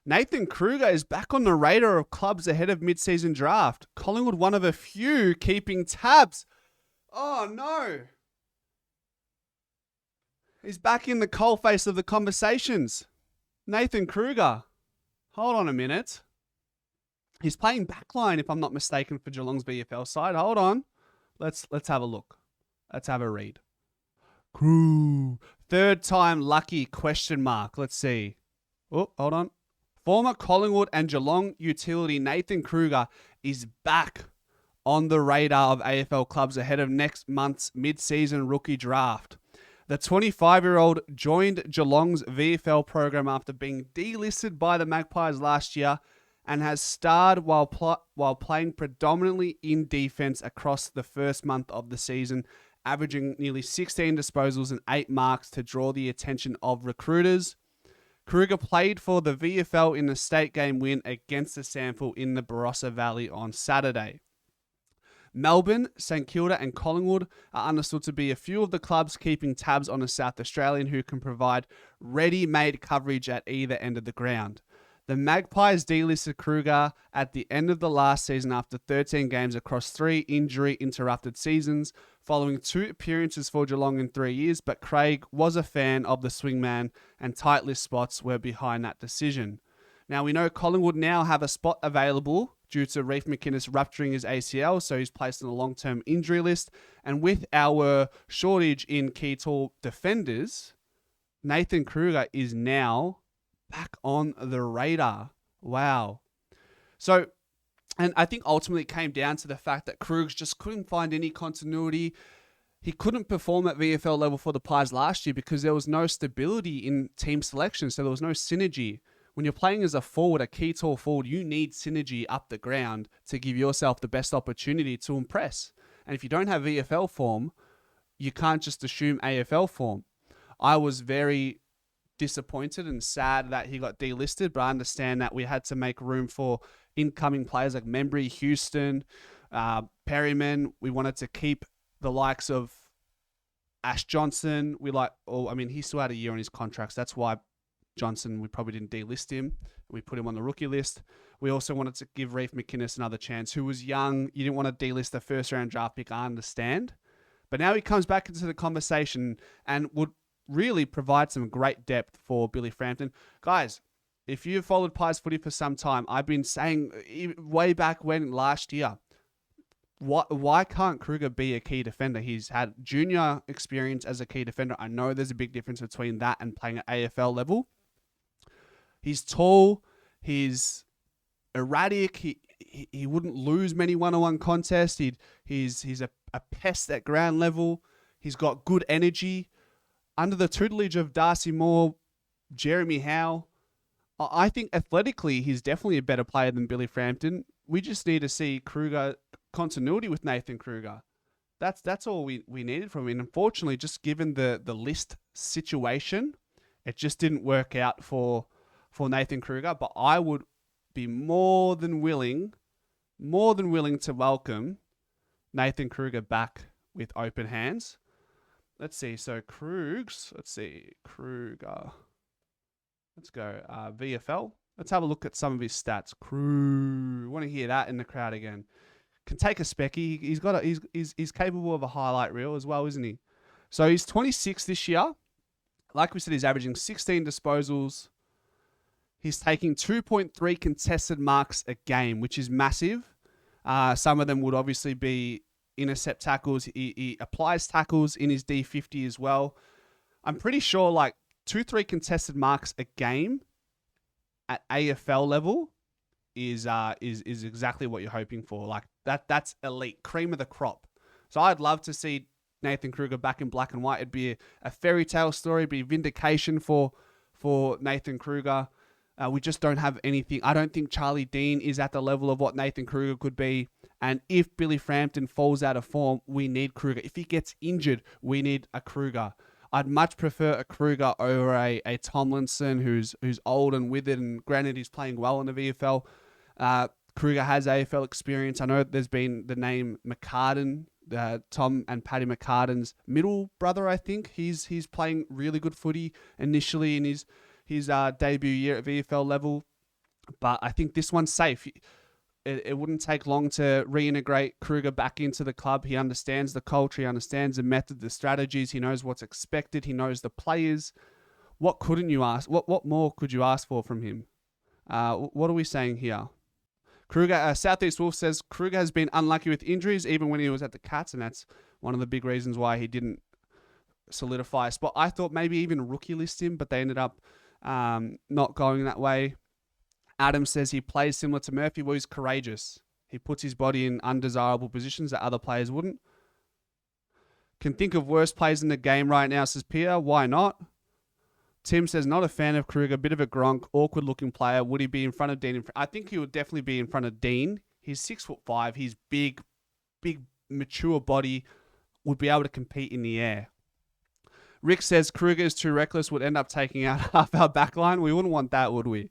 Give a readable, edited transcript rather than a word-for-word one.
Nathan Krueger is back on the radar of clubs ahead of mid-season draft. Collingwood, one of a few keeping tabs. Oh no. He's back in the coalface of the conversations. Nathan Krueger. Hold on a minute. He's playing backline, if I'm not mistaken, for Geelong's VFL side. Hold on. Let's have a look. Let's have a read. Crew. Third time lucky, question mark. Let's see. Oh, hold on. Former Collingwood and Geelong utility Nathan Krueger is back on the radar of AFL clubs ahead of next month's mid-season rookie draft. The 25-year-old joined Geelong's VFL program after being delisted by the Magpies last year and has starred while playing predominantly in defense across the first month of the season, averaging nearly 16 disposals and 8 marks to draw the attention of recruiters. Krueger played for the VFL in the state game win against the Sample in the Barossa Valley on Saturday. Melbourne, St Kilda and Collingwood are understood to be a few of the clubs keeping tabs on a South Australian who can provide ready-made coverage at either end of the ground. The Magpies delisted Krueger at the end of the last season after 13 games across 3 injury-interrupted seasons, following 2 appearances for Geelong in 3 years, but Craig was a fan of the swingman and tight list spots were behind that decision. Now, we know Collingwood now have a spot available due to Reef McInnes rupturing his ACL, so he's placed on a long-term injury list. And with our shortage in key tall defenders, Nathan Krueger is now back on the radar. Wow. So, and I think ultimately it came down to the fact that Krueger just couldn't find any continuity. He couldn't perform at VFL level for the Pies last year because there was no stability in team selection, so there was no synergy. When you're playing as a forward, a key tall forward, you need synergy up the ground to give yourself the best opportunity to impress. And if you don't have VFL form, you can't just assume AFL form. I was very disappointed and sad that he got delisted, but I understand that we had to make room for incoming players like Membry, Houston, Perryman. We wanted to keep the likes of Ash Johnson. He still had a year on his contracts. That's why Johnson, we probably didn't delist him. We put him on the rookie list. We also wanted to give Reef McInnes another chance, who was young. You didn't want to delist a first-round draft pick, I understand. But now he comes back into the conversation and would really provide some great depth for Billy Frampton. Guys, if you've followed Pies footy for some time, I've been saying way back when last year, why can't Krueger be a key defender? He's had junior experience as a key defender. I know there's a big difference between that and playing at AFL level. He's tall. He's erratic. He wouldn't lose many one-on-one contests. He's a pest at ground level. He's got good energy. Under the tutelage of Darcy Moore, Jeremy Howe, I think athletically he's definitely a better player than Billy Frampton. We just need to see Krueger continuity with Nathan Krueger. That's all we needed from him. And unfortunately, just given the list situation, it just didn't work out for Nathan Krueger. But I would be more than willing to welcome Nathan Krueger back with open hands. Let's see. So Krueger. Let's go VFL. Let's have a look at some of his stats. Krueger. Want to hear that in the crowd again? Can take a specky. He's capable of a highlight reel as well, isn't he? So he's 26 this year. Like we said, he's averaging 16 disposals. He's taking 2.3 contested marks a game, which is massive. Some of them would obviously be intercept tackles. He applies tackles in his D50 as well. I'm pretty sure 2-3 contested marks a game at AFL level is exactly what you're hoping for. That's elite, cream of the crop. So I'd love to see Nathan Krueger back in black and white. It'd be a fairy tale story, it'd be vindication for Nathan Krueger. We just don't have anything. I don't think Charlie Dean is at the level of what Nathan Krueger could be. And if Billy Frampton falls out of form, we need Krueger. If he gets injured, we need a Krueger. I'd much prefer a Krueger over a Tomlinson who's old and withered. And granted, he's playing well in the VFL. Krueger has AFL experience. I know there's been the name McCartan, Tom and Paddy McCartan's middle brother, I think. He's playing really good footy initially in his debut year at VFL level. But I think this one's safe. It wouldn't take long to reintegrate Krueger back into the club. He understands the culture. He understands the method, the strategies. He knows what's expected. He knows the players. What couldn't you ask? What more could you ask for from him? What are we saying here? Krueger, Southeast Wolf says Krueger has been unlucky with injuries even when he was at the Cats, and that's one of the big reasons why he didn't solidify a spot. I thought maybe even rookie list him, but they ended up not going that way. Adam says he plays similar to Murphy, where he's courageous. He puts his body in undesirable positions that other players wouldn't. Can think of worse players in the game right now, says Pierre. Why not? Tim says, not a fan of Krueger, bit of a gronk, awkward-looking player. Would he be in front of Dean? I think he would definitely be in front of Dean. He's 6'5". He's big, mature body. Would be able to compete in the air. Rick says Krueger is too reckless, would end up taking out half our backline. We wouldn't want that, would we?